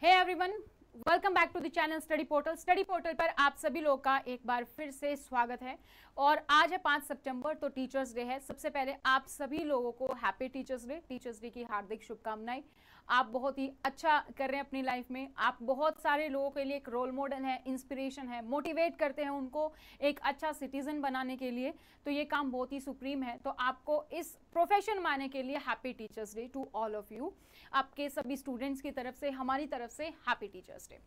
Hey everyone, welcome back to the channel study portal. Study portal पर आप सभी लोग का एक बार फिर से स्वागत है। और आज है 5 सितंबर, तो टीचर्स डे है। सबसे पहले आप सभी लोगों को हैप्पी टीचर्स डे की हार्दिक शुभकामनाएं। आप बहुत ही अच्छा कर रहे हैं अपनी लाइफ में। आप बहुत सारे लोगों के लिए एक रोल मॉडल है, इंस्पिरेशन है, मोटिवेट करते हैं उनको एक अच्छा सिटीजन बनाने के लिए। तो ये काम बहुत ही सुप्रीम है। तो आपको इस प्रोफेशन में आने के लिए happy teachers day to all of you. आपके सभी स्टूडेंट्स की तरफ से, हमारी तरफ से हैप्पी टीचर्स डे।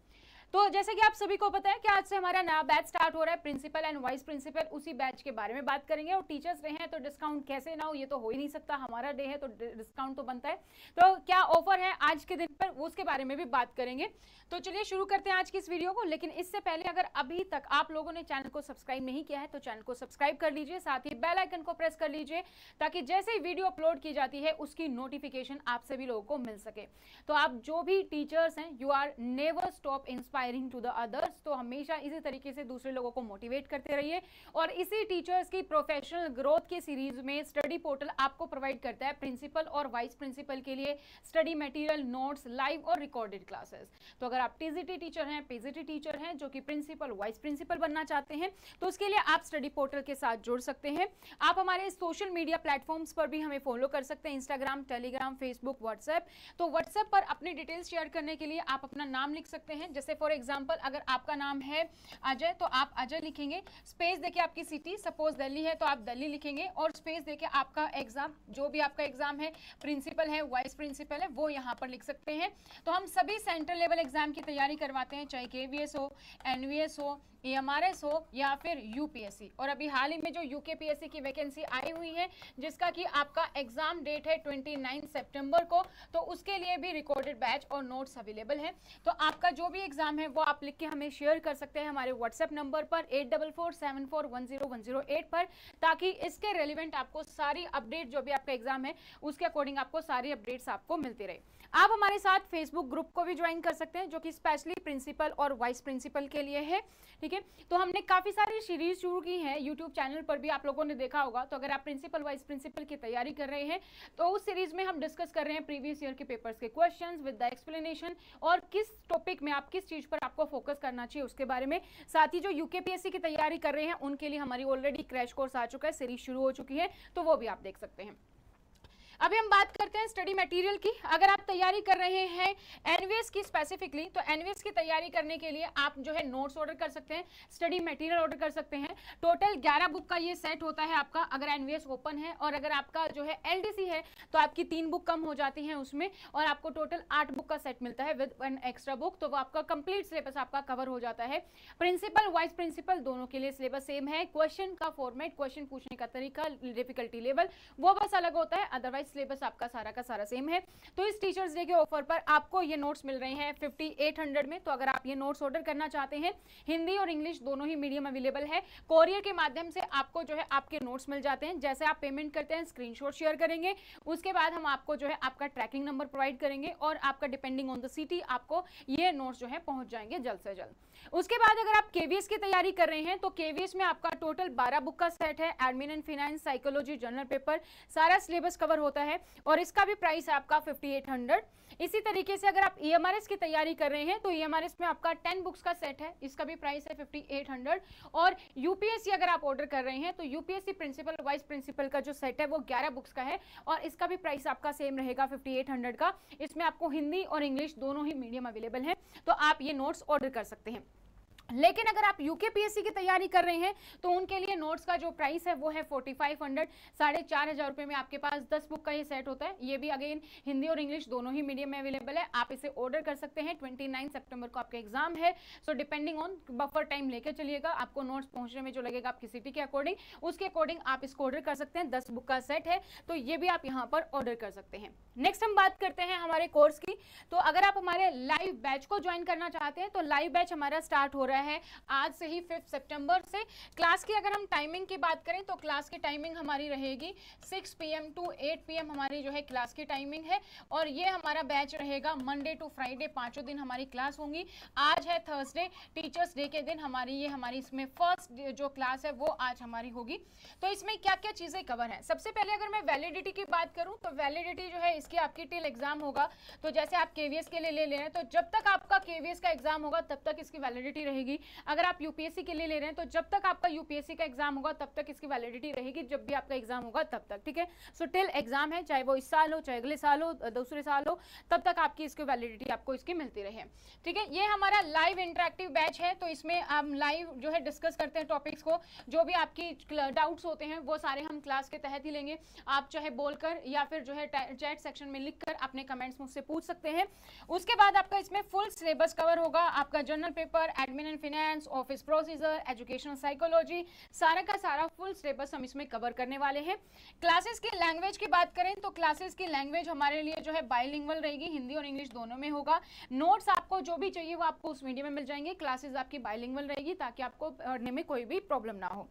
तो जैसे कि आप सभी को पता है कि आज से हमारा नया बैच स्टार्ट हो रहा है, प्रिंसिपल एंड वाइस प्रिंसिपल। उसी बैच के बारे में बात करेंगे। और टीचर्स डे हैं तो डिस्काउंट कैसे ना हो, ये तो हो ही नहीं सकता। हमारा डे है तो डिस्काउंट तो बनता है। तो क्या ऑफर है आज के दिन पर, उसके बारे में भी बात करेंगे। तो चलिए शुरू करते हैं आज की इस वीडियो को। लेकिन इससे पहले अगर अभी तक आप लोगों ने चैनल को सब्सक्राइब नहीं किया है तो चैनल को सब्सक्राइब कर लीजिए, साथ ही बेल आइकन को प्रेस कर लीजिए ताकि जैसे ही वीडियो अपलोड की जाती है उसकी नोटिफिकेशन आप सभी लोगों को मिल सके। तो आप जो भी टीचर्स हैं, you are never stop inspiring to the others. तो हमेशा इसी तरीके से दूसरे लोगों को मोटिवेट करते रहिए। और इसी टीचर्स की प्रोफेशनल ग्रोथ की सीरीज में स्टडी पोर्टल आपको प्रोवाइड करता है प्रिंसिपल और वाइस प्रिंसिपल के लिए स्टडी मटेरियल, नोट्स, लाइव और रिकॉर्डेड क्लासेस। तो अगर आप टीजीटी टीचर हैं, पीजीटी टीचर हैं, जो कि प्रिंसिपल, वाइस प्रिंसिपल बनना चाहते हैं, तो उसके लिए आप स्टडी पोर्टल के साथ जुड़ सकते हैं। आप हमारे सोशल मीडिया प्लेटफॉर्म्स पर भी हमें फॉलो कर सकते हैं, इंस्टाग्राम, टेलीग्राम, फेसबुक, व्हाट्सएप। तो व्हाट्सएप पर अपनी डिटेल्स शेयर करने के लिए आप अपना नाम लिख सकते हैं। जैसे फॉर एग्जांपल अगर आपका नाम है अजय तो आप अजय लिखेंगे, स्पेस देके आपकी सिटी, सपोज दिल्ली है तो आप दिल्ली लिखेंगे, और स्पेस देके आपका एग्जाम, जो भी आपका एग्जाम है, प्रिंसिपल है, वाइस प्रिंसिपल है, वो यहाँ पर लिख सकते हैं। तो हम सभी सेंट्रल लेवल एग्जाम की तैयारी करवाते हैं, चाहे केवीएस हो, एनवीएस हो, एएमआरएस हो या फिर यूपीएससी। और अभी हाल ही में जो यूकेपीएससी की वैकेंसी आई हुई है, जिसका कि आपका एग्जाम डेट है 29 सितंबर को, तो उसके लिए भी रिकॉर्डेड बैच और नोट्स अवेलेबल है। तो आपका जो भी एग्जाम है वो आप लिख के हमें शेयर कर सकते हैं हमारे व्हाट्सएप नंबर पर 8447410108 पर, ताकि इसके रेलिवेंट आपको सारी अपडेट, जो भी आपका एग्जाम है उसके अकॉर्डिंग आपको सारी अपडेट्स आपको मिलती रहे। आप हमारे साथ फेसबुक ग्रुप को भी ज्वाइन कर सकते हैं, जो कि स्पेशली प्रिंसिपल और वाइस प्रिंसिपल के लिए है। ठीक है, तो हमने काफी सारी सीरीज शुरू की है यूट्यूब चैनल पर भी, आप लोगों ने देखा होगा। तो अगर आप प्रिंसिपल, वाइस प्रिंसिपल की तैयारी कर रहे हैं तो उस सीरीज में हम डिस्कस कर रहे हैं प्रीवियस ईयर के पेपर्स के क्वेश्चंस विद द एक्सप्लेनेशन, और किस टॉपिक में आप, किस चीज पर आपको फोकस करना चाहिए उसके बारे में। साथ ही जो यूकेपीएससी की तैयारी कर रहे हैं उनके लिए हमारी ऑलरेडी क्रैश कोर्स आ चुका है, सीरीज शुरू हो चुकी है, तो वो भी आप देख सकते हैं। अभी हम बात करते हैं स्टडी मटेरियल की। अगर आप तैयारी कर रहे हैं एनवीएस की स्पेसिफिकली, तो एनवीएस की तैयारी करने के लिए आप जो है नोट्स ऑर्डर कर सकते हैं, स्टडी मटेरियल ऑर्डर कर सकते हैं। टोटल 11 बुक का ये सेट होता है आपका, अगर एनवीएस ओपन है। और अगर आपका जो है एलडीसी है तो आपकी 3 बुक कम हो जाती हैं उसमें, और आपको टोटल 8 बुक का सेट मिलता है विद 1 एक्स्ट्रा बुक। तो वो आपका कंप्लीट सिलेबस आपका कवर हो जाता है। प्रिंसिपल, वाइस प्रिंसिपल दोनों के लिए सिलेबस सेम है। क्वेश्चन का फॉर्मेट, क्वेश्चन पूछने का तरीका, डिफिकल्टी लेवल वो बस अलग होता है, अदरवाइज सिलेबस आपका सारा का सारा सेम है। तो इस टीचर्स डे के ऑफर पर आपको ये नोट्स मिल रहे हैं 5800 में। तो अगर आप ये नोट्स ऑर्डर करना चाहते हैं, हिंदी और इंग्लिश दोनों ही मीडियम अवेलेबल है। कोरियर के माध्यम से आपको जो है आपके नोट्स मिल जाते हैं। जैसे आप पेमेंट करते हैं, स्क्रीनशॉट शेयर करेंगे, उसके बाद हम आपको जो है आपका ट्रैकिंग नंबर प्रोवाइड करेंगे, और आपका डिपेंडिंग ऑन द सिटी आपको ये नोट्स जो है पहुंच जाएंगे जल्द से जल्द। उसके बाद अगर आप केवीएस की तैयारी कर रहे हैं तो केवीएस में आपका टोटल 12 बुक का सेट है। Admin and finance, psychology, general paper, सारा सिलेबस कवर होता है, और इसका भी प्राइस है आपका 5800। इसी तरीके से अगर आप ईएमआरएस की तैयारी कर रहे हैं तो ईएमआरएस में आपका 10 बुक्स का सेट है, इसका भी प्राइस है 5800। और यूपीएससी अगर आप ऑर्डर कर रहे हैं तो यूपीएससी प्रिंसिपल, वाइस प्रिंसिपल का जो सेट है वो 11 बुक्स का है, और इसका भी प्राइस आपका सेम रहेगा 5800 का। इसमें आपको हिंदी और इंग्लिश दोनों ही मीडियम अवेलेबल है, तो आप ये नोट्स ऑर्डर कर सकते हैं। लेकिन अगर आप यूकेपीएससी की तैयारी कर रहे हैं तो उनके लिए नोट्स का जो प्राइस है वो है 4500, 4500 रुपए में आपके पास 10 बुक का ये सेट होता है। ये भी अगेन हिंदी और इंग्लिश दोनों ही मीडियम में अवेलेबल है। आप इसे ऑर्डर कर सकते हैं। 29 सितंबर को आपका एग्जाम है, so depending on buffer time लेकर चलिएगा। आपको नोट्स पहुंचने में जो लगेगा आपकी सिटी के अकॉर्डिंग, उसके अकॉर्डिंग आप इसको ऑर्डर कर सकते हैं। 10 बुक का सेट है, तो ये भी आप यहाँ पर ऑर्डर कर सकते हैं। नेक्स्ट हम बात करते हैं हमारे कोर्स की। तो अगर आप हमारे लाइव बैच को ज्वाइन करना चाहते हैं तो लाइव बैच हमारा स्टार्ट हो रहा है आज से ही 5 सितंबर से। क्लास की अगर हम टाइमिंग की बात करें तो क्लास की टाइमिंग हमारी रहेगी 6 PM टू 8 PM हमारी जो है क्लास की टाइमिंग है। और ये हमारा बैच रहेगा मंडे टू फ्राइडे, 5 दिन हमारी क्लास होंगी। आज है थर्सडे, टीचर्स डे के दिन हमारी इसमें फर्स्ट जो क्लास है वो आज हमारी होगी। तो इसमें क्या क्या चीज़ें कवर हैं, सबसे पहले अगर मैं वैलिडिटी की बात करूं तो वैलिडिटी जो है इसकी आपकी टिल एग्जाम होगा। तो जैसे आप केवीएस के लिए ले रहे हैं तो जब तक आपका केवीएस का एग्जाम होगा तब तक इसकी वैलिडिटी रहेगी। अगर आप यूपीएससी के लिए ले रहे हैं तो जब तक आपका यूपीएससी का एग्जाम होगा तब तक इसकी वैलिडिटी रहेगी, जब भी आपका एग्जाम होगा तब तक, ठीक है। सो टिल एग्जाम है, चाहे वो इस साल हो चाहे अगले साल हो दूसरे साल हो, तब तक आपकी इसकी वैलिडिटी आपको इसकी मिलती रहे, ठीक है। ये हमारा लाइव इंटरेक्टिव बैच है, तो इसमें हम लाइव जो है डिस्कस करते हैं टॉपिक्स को, जो भी आपकी डाउट्स होते हैं वो सारे हम क्लास के तहत ही लेंगे। आप चाहे बोलकर या फिर जो है चैट सेक्शन में लिखकर अपने कमेंट्स मुझसे पूछ सकते हैं। उसके बाद आपका इसमें फुल सिलेबस कवर होगा, आपका journal paper, admin and finance, office procedure, educational psychology, सारा का सारा फुल सिलेबस हम इसमें कवर करने वाले हैं। क्लासेस की लैंग्वेज की बात करें तो क्लासेस की लैंग्वेज हमारे लिए जो है बाइलिंगुअल रहेगी, हिंदी और इंग्लिश दोनों में होगा। नोट्स आपको जो भी चाहिए वो आपको उस वीडियो में मिल जाएंगे। क्लासेस आपकी बाइलिंगुअल रहेगी ताकि आपको पढ़ने में कोई भी प्रॉब्लम ना हो।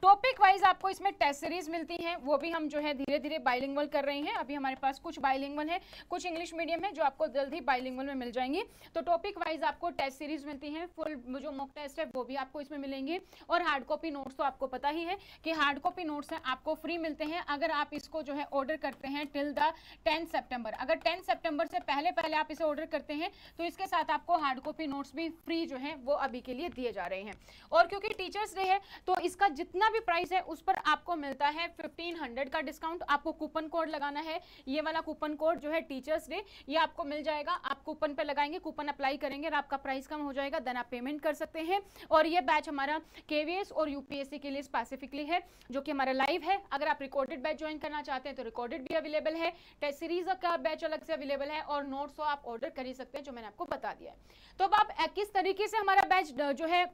टॉपिक वाइज आपको इसमें टेस्ट सीरीज मिलती हैं, वो भी हम जो है धीरे धीरे बाइलिंगुअल कर रहे हैं। अभी हमारे पास कुछ बाइलिंगुअल है, कुछ इंग्लिश मीडियम है जो आपको जल्द ही बाइलिंगुअल में मिल जाएंगी। तो टॉपिक वाइज आपको टेस्ट सीरीज मिलती हैं, फुल जो मॉक टेस्ट है वो भी आपको इसमें मिलेंगे। और हार्ड कॉपी नोट्स तो आपको पता ही है कि हार्ड कॉपी नोट्स हैं आपको फ्री मिलते हैं अगर आप इसको जो है ऑर्डर करते हैं टिल द 10 सितंबर। अगर 10 सितंबर से पहले पहले आप इसे ऑर्डर करते हैं तो इसके साथ आपको हार्ड कॉपी नोट्स भी फ्री जो है वो अभी के लिए दिए जा रहे हैं। और क्योंकि टीचर्स डे है तो इसका जितना भी प्राइस है उस पर आपको मिलता है 1500 का डिस्काउंट। आपको कूपन कोड लगाना है, ये वाला कूपन कोड जो है टीचर्स डे, ये आपको मिल जाएगा। आप कूपन पे लगाएंगे, कूपन अप्लाई करेंगे और आपका प्राइस कम हो जाएगा, देन आप पेमेंट कर सकते हैं। और ये बैच हमारा केवीएस और यूपीएससी के लिए स्पेसिफिकली है, जो कि हमारा लाइव है। अगर आप रिकॉर्डेड बैच ज्वाइन करना चाहते हैं तो रिकॉर्डेड भी अवेलेबल है, टेस्ट सीरीज का बैच अलग से अवेलेबल है और नोट्स तो आप ऑर्डर कर ही सकते हैं, जो मैंने आपको बता दिया है। तो अब आप किस तरीके से हमारा बैच जो है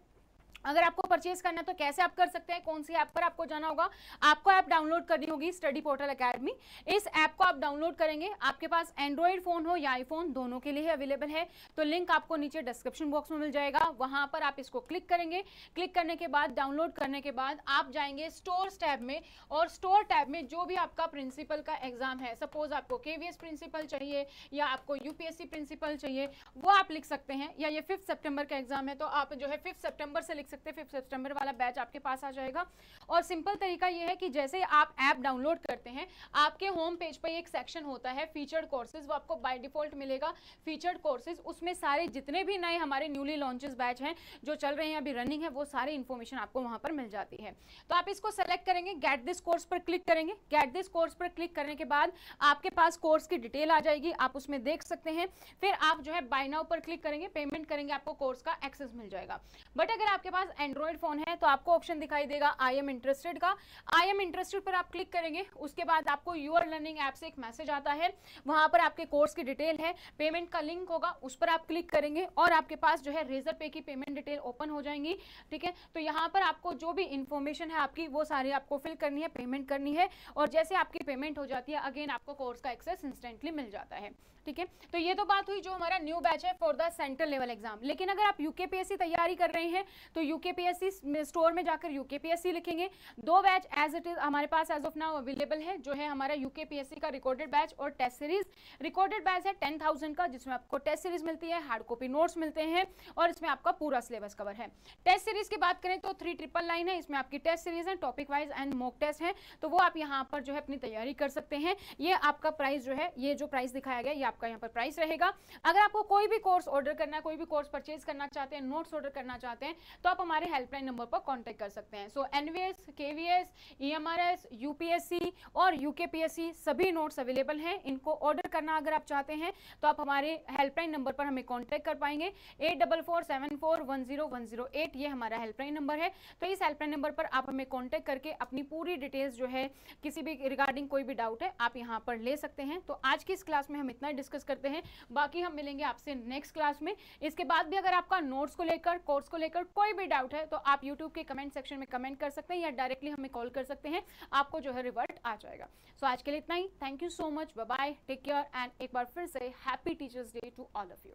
अगर आपको परचेज करना है तो कैसे आप कर सकते हैं, कौन सी ऐप पर आपको जाना होगा। आपको ऐप डाउनलोड करनी होगी स्टडी पोर्टल एकेडमी। इस ऐप को आप डाउनलोड करेंगे, आपके पास एंड्रॉइड फोन हो या आईफोन दोनों के लिए अवेलेबल है। तो लिंक आपको नीचे डिस्क्रिप्शन बॉक्स में मिल जाएगा, वहां पर आप इसको क्लिक करेंगे। क्लिक करने के बाद डाउनलोड करने के बाद आप जाएंगे स्टोर्स टैब में, और स्टोर टैब में जो भी आपका प्रिंसिपल का एग्जाम है, सपोज आपको केवीएस प्रिंसिपल चाहिए या आपको यूपीएससी प्रिंसिपल चाहिए, वो आप लिख सकते हैं। या ये 5 सितंबर का एग्जाम है तो आप जो है 5 सितंबर से सकते हैं, 5 सितंबर वाला बैच आपके पास आ जाएगा। और सिंपल तरीका ये है कि जैसे आप ऐप डाउनलोड करते हैं, आपके होम पेज पर एक सेक्शन होता है फीचर्ड कोर्सेज, वो आपको बाय डिफॉल्ट मिलेगा फीचर्ड कोर्सेज। उसमें सारे जितने भी नए हमारे न्यूली लॉन्चेस बैच हैं जो चल रहे हैं, अभी रनिंग है, वो सारी इंफॉर्मेशन आपको वहां पर मिल जाती है। तो आप इसको सेलेक्ट करेंगे, गेट दिस कोर्स पर क्लिक करेंगे। गेट दिस कोर्स पर क्लिक करने के बाद आपके पास कोर्स की डिटेल आ जाएगी, आप उसमें देख सकते हैं। फिर आप जो है बाय नाउ पर क्लिक करेंगे, पेमेंट करेंगे, आपको कोर्स का एक्सेस मिल जाएगा। बट अगर आपके पास एंड्रॉइड फोन है तो आपको ऑप्शन दिखाई देगा आई एम इंटरेस्टेड का। आई एम इंटरेस्टेड पर आप क्लिक करेंगे, उसके बाद आपको यूर लर्निंग ऐप से एक मैसेज आता है, वहां पर आपके कोर्स की डिटेल है, पेमेंट का लिंक होगा, उस पर आप क्लिक करेंगे और आपके पास जो है रेजर पे की पेमेंट डिटेल ओपन हो जाएंगी, ठीक है। तो यहाँ पर आपको जो भी इंफॉर्मेशन है आपकी वो सारी आपको फिल करनी है, पेमेंट करनी है, और जैसे आपकी पेमेंट हो जाती है अगेन आपको कोर्स का एक्सेस इंस्टेंटली मिल जाता है, ठीक है। तो ये तो बात हुई जो हमारा न्यू बैच है for the central level exam. लेकिन अगर आप यूकेपीएससी तैयारी कर रहे हैं तो यूकेपीएससी स्टोर में जाकर यूकेपीएससी लिखेंगे। 2 बैच एज इट इज हमारे पास एज ऑफ नाउ अवेलेबल है, जो है हमारा यूकेपीएससी का रिकॉर्डेड बैच और टेस्ट सीरीज। रिकॉर्डेड बैच है 10,000 का, जिसमें आपको टेस्ट सीरीज मिलती है, हार्ड कॉपी नोट्स मिलते हैं और इसमें आपका पूरा सिलेबस कवर है। टेस्ट सीरीज की बात करें तो 399 है, इसमें आपकी टेस्ट सीरीज है, topic wise and mock test है, तो वो आप यहाँ पर जो है अपनी तैयारी कर सकते हैं। ये आपका प्राइस जो है, ये जो प्राइस दिखाया गया ये आपका यहाँ पर प्राइस रहेगा। अगर आपको कोई भी कोर्स ऑर्डर करना है, कोई भी कोर्स परचेज करना चाहते हैं, नोट्स ऑर्डर करना चाहते हैं, तो आप हमारे हेल्पलाइन नंबर पर कांटेक्ट कर सकते हैं। सो एनवीएस, केवीएस, ईएमआरएस, यूपीएससी और यूकेपीएससी सभी नोट्स अवेलेबल हैं। इनको ऑर्डर करना अगर आप चाहते हैं तो आप हमारे हेल्पलाइन नंबर पर हमें कांटेक्ट कर पाएंगे। 8447410108 ये हमारा हेल्पलाइन नंबर है। तो इस हेल्पलाइन नंबर पर आप हमें कांटेक्ट करके अपनी पूरी डिटेल्स जो है, किसी भी रिगार्डिंग कोई भी डाउट है, आप यहाँ पर ले सकते हैं। तो आज की इस क्लास में हम इतना डिस्कस करते हैं, बाकी हम मिलेंगे आपसे नेक्स्ट क्लास में। इसके बाद भी अगर आपका नोट्स को लेकर, कोर्स को लेकर कोई भी डाउट है तो आप यूट्यूब के कमेंट सेक्शन में कमेंट कर सकते हैं या डायरेक्टली हमें कॉल कर सकते हैं, आपको जो है रिवर्ट आ जाएगा। सो आज के लिए इतना ही। Thank you so much, bye bye, take care and एक बार फिर से happy teachers day to all of you.